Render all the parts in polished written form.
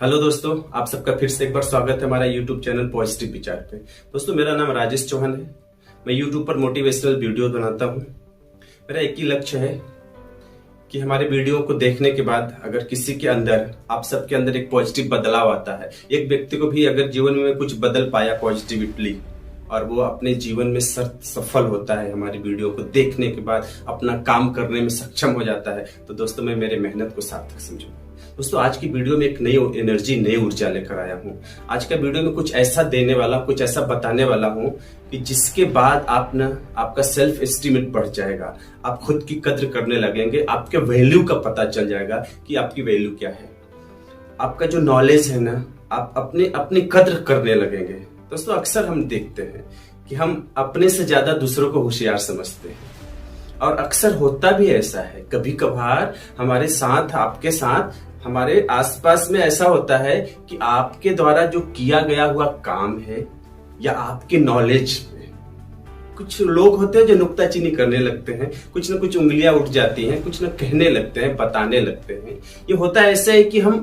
Hello दोस्तों, आप सबका फिर से एक बार स्वागत है हमारा यूट्यूब चैनल पॉजिटिव विचार पे। दोस्तों, मेरा नाम राजेश चौहान है। मैं यूट्यूब पर मोटिवेशनल वीडियो बनाता हूँ। मेरा एक ही लक्ष्य है कि हमारे वीडियो को देखने के बाद अगर किसी के अंदर, आप सबके अंदर एक पॉजिटिव बदलाव आता है, एक व्यक्ति को भी अगर जीवन में कुछ बदल पाया पॉजिटिवली और वो अपने जीवन में सफल होता है, हमारी वीडियो को देखने के बाद अपना काम करने में सक्षम हो जाता है, तो दोस्तों मैं मेरे मेहनत को सार्थक समझूंगा। दोस्तों, आज की वीडियो में एक नई एनर्जी, नई ऊर्जा लेकर आया हूँ। आज का वीडियो में कुछ ऐसा देने वाला, कुछ ऐसा बताने वाला हूँ कि जिसके बाद आपका सेल्फ एस्टीमेट बढ़ जाएगा, आप खुद की कद्र करने लगेंगे, आपके वैल्यू का पता चल जाएगा कि आपकी वैल्यू क्या है। आपका जो नॉलेज है ना, आप अपनी कद्र करने लगेंगे। दोस्तों, अक्सर हम देखते हैं कि हम अपने से ज्यादा दूसरों को होशियार समझते हैं और अक्सर होता भी ऐसा है। कभी कभार हमारे साथ, आपके साथ, हमारे आसपास में ऐसा होता है कि आपके द्वारा जो किया गया हुआ काम है या आपके नॉलेज में कुछ लोग होते हैं जो नुक्ताचीनी करने लगते हैं, कुछ ना कुछ उंगलियां उठ जाती हैं, कुछ ना कहने लगते हैं, बताने लगते हैं। ये होता है ऐसा है कि हम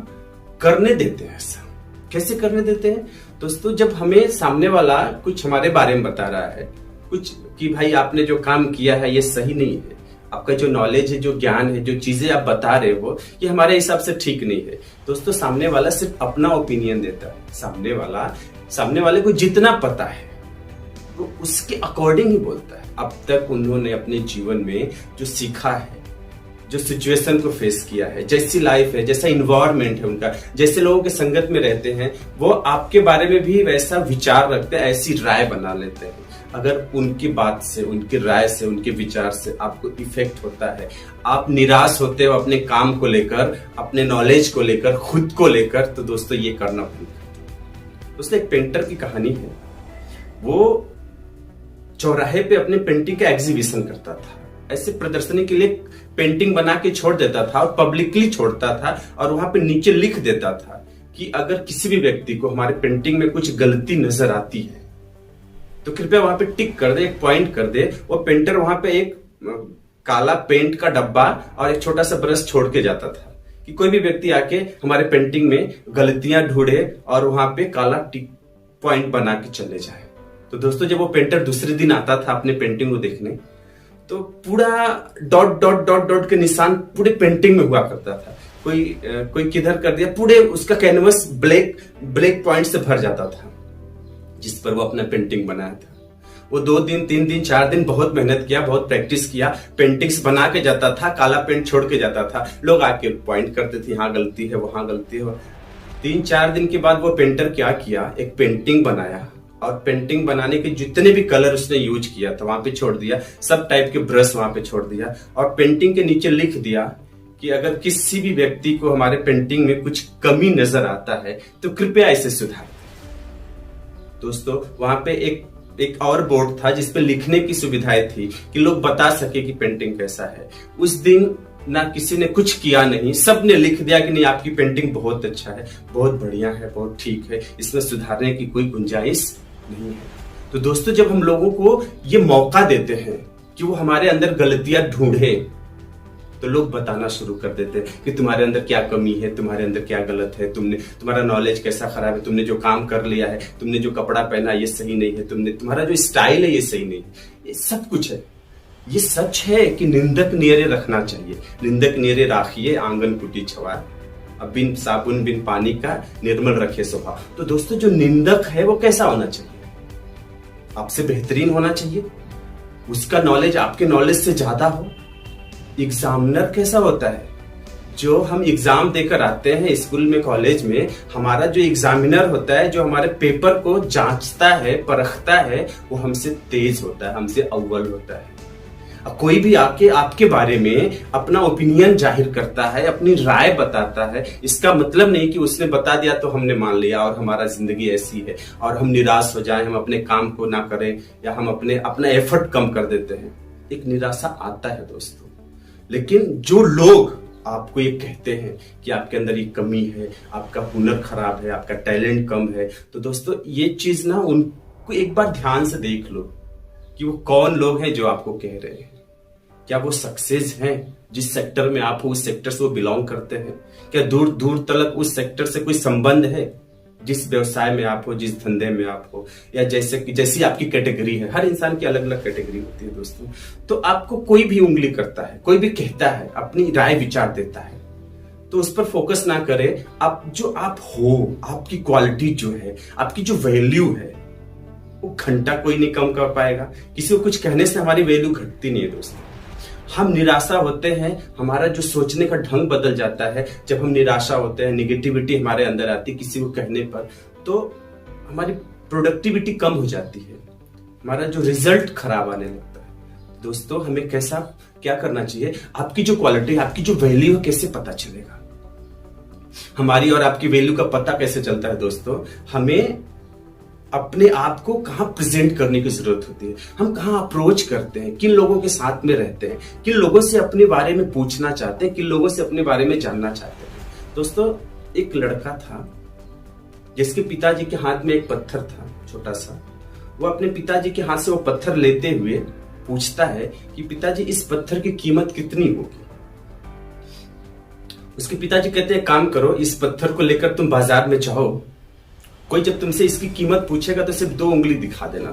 करने देते हैं। ऐसा कैसे करने देते हैं दोस्तों? जब हमें सामने वाला कुछ हमारे बारे में बता रहा है, कुछ कि भाई आपने जो काम किया है ये सही नहीं है, आपका जो नॉलेज है, जो ज्ञान है, जो चीजें आप बता रहे हो ये हमारे हिसाब से ठीक नहीं है। दोस्तों, सामने वाला सिर्फ अपना ओपिनियन देता है। सामने वाले को जितना पता है वो उसके अकॉर्डिंग ही बोलता है। अब तक उन्होंने अपने जीवन में जो सीखा है, जो सिचुएशन को फेस किया है, जैसी लाइफ है, जैसा इन्वायरमेंट है उनका, जैसे लोगों के संगत में रहते हैं, वो आपके बारे में भी वैसा विचार रखते हैं, ऐसी राय बना लेते हैं। अगर उनकी बात से, उनकी राय से, उनके विचार से आपको इफेक्ट होता है, आप निराश होते हो अपने काम को लेकर, अपने नॉलेज को लेकर, खुद को लेकर, तो दोस्तों ये करना बंद करो। दोस्तों, एक पेंटर की कहानी है। वो चौराहे पे अपने पेंटिंग का एग्जीबिशन करता था। ऐसे प्रदर्शनी के लिए पेंटिंग बना के छोड़ देता था और पब्लिकली छोड़ता था और वहां पे नीचे लिख देता था कि अगर किसी भी व्यक्ति को हमारे पेंटिंग में कुछ गलती नजर आती है तो कृपया वहां पे टिक कर दे, एक पॉइंट कर दे। वो पेंटर वहां पे एक काला पेंट का डब्बा और एक छोटा सा ब्रश छोड़ के जाता था कि कोई भी व्यक्ति आके हमारे पेंटिंग में गलतियां ढूंढे और वहां पे काला टिक पॉइंट बना के चले जाए। तो दोस्तों, जब वो पेंटर दूसरे दिन आता था अपने पेंटिंग को देखने, तो पूरा डॉट डॉट डॉट डॉट के निशान पूरे पेंटिंग में हुआ करता था। कोई किधर कर दिया, पूरे उसका कैनवस ब्लैक पॉइंट से भर जाता था जिस पर वो अपना पेंटिंग बनाया था। वो 2 दिन, 3 दिन, 4 दिन बहुत मेहनत किया, बहुत प्रैक्टिस किया, पेंटिंग्स बना के जाता था, काला पेंट छोड़ के जाता था। लोग आके पॉइंट करते थे, यहाँ गलती है, वहां गलती है। 3-4 दिन के बाद वो पेंटर क्या किया, एक पेंटिंग बनाया और पेंटिंग बनाने के जितने भी कलर उसने यूज किया था वहां पे छोड़ दिया, सब टाइप के ब्रश वहां पे छोड़ दिया और पेंटिंग के नीचे लिख दिया कि अगर किसी भी व्यक्ति को हमारे पेंटिंग में कुछ कमी नजर आता है तो कृपया इसे सुधार। दोस्तों, वहां पे एक और बोर्ड था जिसपे लिखने की सुविधाएं थी कि लोग बता सके कि पेंटिंग कैसा है। उस दिन ना किसी ने कुछ किया नहीं, सब ने लिख दिया कि नहीं, आपकी पेंटिंग बहुत अच्छा है, बहुत बढ़िया है, बहुत ठीक है, इसमें सुधारने की कोई गुंजाइश नहीं है। तो दोस्तों, जब हम लोगों को ये मौका देते हैं कि वो हमारे अंदर गलतियां ढूंढे, तो लोग बताना शुरू कर देते हैं कि तुम्हारे अंदर क्या कमी है, तुम्हारे अंदर क्या गलत है, तुम्हारा नॉलेज कैसा खराब है, तुमने जो काम कर लिया है, तुमने जो कपड़ा पहना ये सही नहीं है, तुम्हारा जो स्टाइल है ये सही नहीं है। ये सब कुछ है। ये सच है कि निंदक नियरे रखना चाहिए। निंदक नियरे राखिए आंगन कुटी छवार, अब बिन साबुन बिन पानी का निर्मल रखे स्वभाव। तो दोस्तों, जो निंदक है वो कैसा होना चाहिए? आपसे बेहतरीन होना चाहिए, उसका नॉलेज आपके नॉलेज से ज्यादा हो। एग्जामिनर कैसा होता है? जो हम एग्जाम देकर आते हैं स्कूल में, कॉलेज में, हमारा जो एग्जामिनर होता है, जो हमारे पेपर को जांचता है, परखता है, वो हमसे तेज होता है, हमसे अव्वल होता है। कोई भी आके आपके बारे में अपना ओपिनियन जाहिर करता है, अपनी राय बताता है, इसका मतलब नहीं कि उसने बता दिया तो हमने मान लिया और हमारा जिंदगी ऐसी है और हम निराश हो जाएं, हम अपने काम को ना करें या हम अपना एफर्ट कम कर देते हैं। एक निराशा आता है दोस्तों, लेकिन जो लोग आपको ये कहते हैं कि आपके अंदर ये कमी है, आपका हुनर खराब है, आपका टैलेंट कम है, तो दोस्तों ये चीज ना उनको एक बार ध्यान से देख लो कि वो कौन लोग हैं जो आपको कह रहे हैं। क्या वो सक्सेस हैं? जिस सेक्टर में आप हो उस सेक्टर से वो बिलोंग करते हैं? क्या दूर दूर तक उस सेक्टर से कोई संबंध है? जिस व्यवसाय में आप हो, जिस धंधे में आप हो, या जैसी आपकी कैटेगरी है, हर इंसान की अलग अलग कैटेगरी होती है दोस्तों। तो आपको कोई भी उंगली करता है, कोई भी कहता है, अपनी राय विचार देता है, तो उस पर फोकस ना करें। आप जो आप हो, आपकी क्वालिटी जो है, आपकी जो वैल्यू है, वो घंटा कोई नहीं कम कर पाएगा। किसी को कुछ कहने से हमारी वैल्यू घटती नहीं है दोस्तों। हम निराशा होते हैं, हमारा जो सोचने का ढंग बदल जाता है। जब हम निराशा होते हैं, निगेटिविटी हमारे अंदर आती है किसी को कहने पर, तो हमारी प्रोडक्टिविटी कम हो जाती है, हमारा जो रिजल्ट खराब आने लगता है। दोस्तों, हमें क्या करना चाहिए? आपकी जो क्वालिटी, आपकी जो वैल्यू है, कैसे पता चलेगा? हमारी और आपकी वैल्यू का पता कैसे चलता है दोस्तों? हमें अपने आप को कहां प्रेजेंट करने की जरूरत होती है, हम कहां अप्रोच करते हैं, किन लोगों के साथ में रहते हैं, किन लोगों से अपने बारे में पूछना चाहते हैं, किन लोगों से अपने बारे में जानना चाहते हैं। दोस्तों, एक लड़का था जिसके पिताजी के हाथ में एक पत्थर था छोटा सा। वो अपने पिताजी के हाथ से वो पत्थर लेते हुए पूछता है कि पिताजी, इस पत्थर की कीमत कितनी होगी? उसके पिताजी कहते हैं, काम करो, इस पत्थर को लेकर तुम बाजार में जाओ, कोई जब तुमसे इसकी कीमत पूछेगा तो सिर्फ 2 उंगली दिखा देना।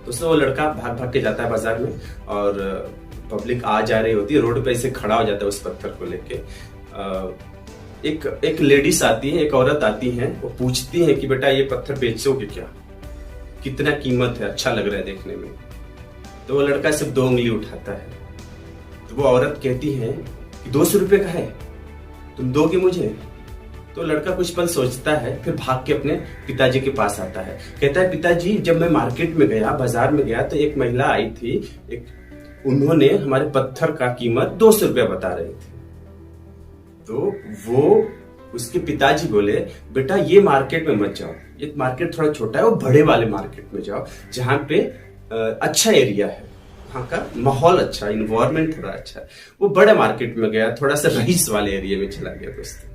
तो वो लड़का भाग भाग के जाता है बाजार में, और पब्लिक आ जा रही होती है, रोड पे ऐसे खड़ा हो जाता है उस पत्थर को लेके। एक लेडीज आती है, एक औरत आती है, वो पूछती है कि बेटा, ये पत्थर बेचोगे क्या? कितना कीमत है? अच्छा लग रहा है देखने में। तो वो लड़का सिर्फ 2 उंगली उठाता है। तो वो औरत कहती है कि 200 रुपए का है, तुम दोगे मुझे? तो लड़का कुछ पल सोचता है, फिर भाग के अपने पिताजी के पास आता है। कहता है, पिताजी, जब मैं मार्केट में गया, बाजार में गया, तो एक महिला आई थी, उन्होंने हमारे पत्थर का कीमत 200 रुपया बता रही थी। तो वो उसके पिताजी बोले, बेटा, ये मार्केट में मत जाओ, ये मार्केट थोड़ा छोटा है, वो बड़े वाले मार्केट में जाओ, जहां पे अच्छा एरिया है, वहां का माहौल अच्छा, इन्वायरमेंट थोड़ा अच्छा है। वो बड़े मार्केट में गया, थोड़ा सा रईस वाले एरिया में चला गया दोस्तों।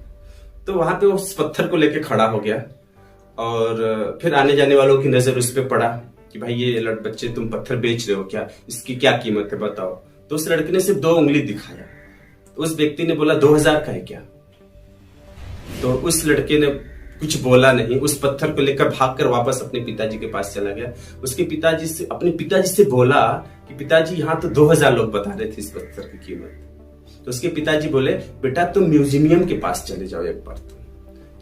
तो वहां पे उस पत्थर को लेके खड़ा हो गया, और फिर आने जाने वालों की नजर उस पर पड़ा कि भाई, ये बच्चे, तुम पत्थर बेच रहे हो क्या? इसकी क्या कीमत है, बताओ। तो उस लड़के ने सिर्फ 2 उंगली दिखाया। तो उस व्यक्ति ने बोला, 2000 का है क्या? तो उस लड़के ने कुछ बोला नहीं, उस पत्थर को लेकर भागकर वापस अपने पिताजी के पास चला गया। उसके अपने पिताजी से बोला कि पिताजी, यहाँ तो 2000 लोग बता रहे थे इस पत्थर की कीमत। तो उसके पिताजी बोले, बेटा, तुम म्यूजियम के पास चले जाओ एक बार,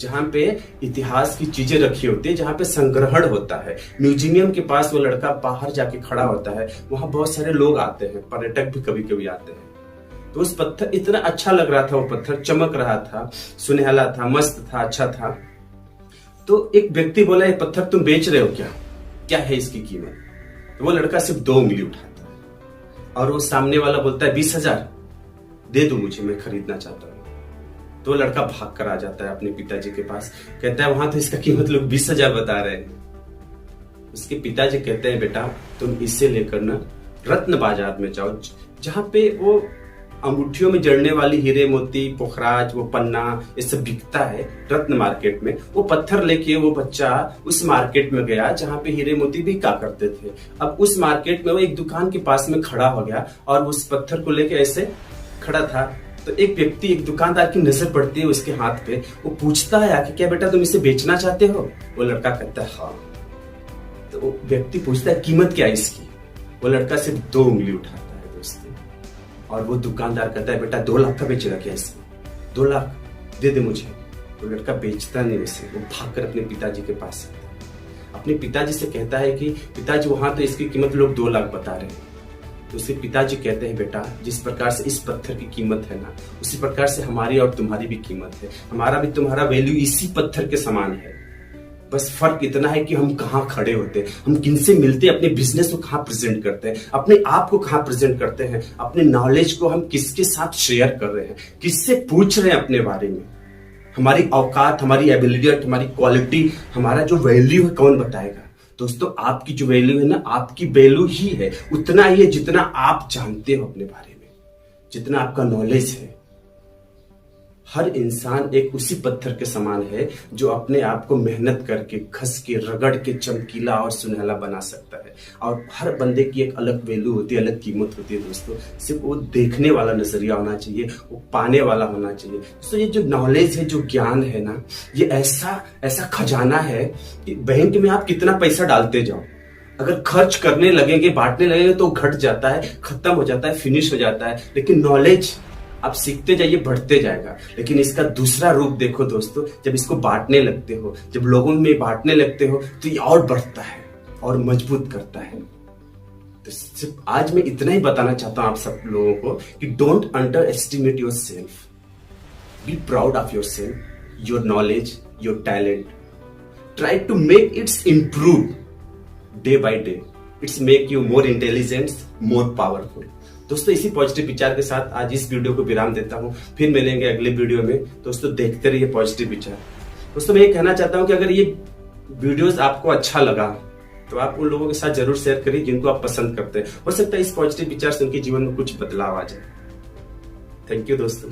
जहां पे इतिहास की चीजें रखी होती है, जहां पे संग्रहण होता है। म्यूजियम के पास वो लड़का बाहर जाके खड़ा होता है, वहां बहुत सारे लोग आते हैं, पर्यटक भी कभी कभी आते हैं। तो उस पत्थर, इतना अच्छा लग रहा था, वो पत्थर चमक रहा था, सुनहला था, मस्त था, अच्छा था। तो एक व्यक्ति बोला, ये पत्थर तुम बेच रहे हो क्या? क्या है इसकी कीमत? तो वो लड़का सिर्फ 2 उंगली उठाता है, और वो सामने वाला बोलता है, 20,000 दे दो मुझे, मैं खरीदना चाहता हूं। तो लड़का भाग कर आ जाता है अपने पिताजी के पास, कहता है, वहां तो इसका कीमत लोग 20,000 बता रहे हैं। उसके पिताजी कहते हैं, बेटा, तुम इसे लेकर ना रत्न बाजार में जाओ, जहां पे वो अंगूठियों में जड़ने वाली हीरे मोती, पोखराज, वो पन्ना, ये सब बिकता है रत्न मार्केट में। वो पत्थर लेके वो बच्चा उस मार्केट में गया जहां पे हीरे मोती बिका करते थे। अब उस मार्केट में वो एक दुकान के पास में खड़ा हो गया, और उस पत्थर को लेके ऐसे खड़ा था। तो एक व्यक्ति, एक दुकानदार की नजर पड़ती है उसके हाथ पे। वो पूछता है कि क्या बेटा, तुम इसे बेचना चाहते हो? वो लड़का कहता है, हाँ। तो वो व्यक्ति पूछता है, कीमत क्या है इसकी? वो लड़का सिर्फ 2 उंगली उठाता है दोस्तों, और वो दुकानदार कहता है, बेटा, 2 लाख का बेचेगा क्या इसमें? 2 लाख दे दे मुझे। वो लड़का बेचता नहीं उसे, वो भागकर अपने पिताजी के पास आता है, अपने पिताजी से कहता है कि पिताजी, वहां तो इसकी कीमत लोग 2 लाख बता रहे हैं। तो उसके पिताजी कहते हैं, बेटा, जिस प्रकार से इस पत्थर की कीमत है ना, उसी प्रकार से हमारी और तुम्हारी भी कीमत है। हमारा भी तुम्हारा वैल्यू इसी पत्थर के समान है। बस फर्क इतना है कि हम कहाँ खड़े होते हैं, हम किनसे मिलते हैं, अपने बिजनेस को कहाँ प्रेजेंट करते हैं, अपने आप को कहाँ प्रेजेंट करते हैं, अपने नॉलेज को हम किसके साथ शेयर कर रहे हैं, किससे पूछ रहे हैं अपने बारे में। हमारी औकात, हमारी एबिलिटी, हमारी क्वालिटी, हमारा जो वैल्यू है, कौन बताएगा? दोस्तों, आपकी जो वैल्यू है ना, आपकी वैल्यू ही है, उतना ही है जितना आप जानते हो अपने बारे में, जितना आपका नॉलेज है। हर इंसान एक उसी पत्थर के समान है जो अपने आप को मेहनत करके घस के रगड़ के चमकीला और सुनहला बना सकता है। और हर बंदे की एक अलग वैल्यू होती है, अलग कीमत होती है दोस्तों। सिर्फ वो देखने वाला नजरिया होना चाहिए, वो पाने वाला होना चाहिए। दोस्तों ये जो नॉलेज है, जो ज्ञान है ना, ये ऐसा खजाना है कि बैंक में आप कितना पैसा डालते जाओ, अगर खर्च करने लगेंगे, बांटने लगेंगे तो घट जाता है, खत्म हो जाता है, फिनिश हो जाता है। लेकिन नॉलेज आप सीखते जाइए, बढ़ते जाएगा। लेकिन इसका दूसरा रूप देखो दोस्तों, जब इसको बांटने लगते हो, जब लोगों में बांटने लगते हो तो ये और बढ़ता है और मजबूत करता है। तो सिर्फ आज मैं इतना ही बताना चाहता हूं आप सब लोगों को कि don't underestimate yourself, be proud of yourself, your knowledge, your talent, try to make its improve day by day. Its make you more intelligent, more powerful. दोस्तों इसी पॉजिटिव विचार के साथ आज इस वीडियो को विराम देता हूं। फिर मिलेंगे अगले वीडियो में। दोस्तों देखते रहिए पॉजिटिव विचार। दोस्तों मैं ये कहना चाहता हूं कि अगर ये वीडियोस आपको अच्छा लगा तो आप उन लोगों के साथ जरूर शेयर करिए जिनको आप पसंद करते हैं। हो सकता है इस पॉजिटिव विचार से उनके जीवन में कुछ बदलाव आ जाए। थैंक यू दोस्तों।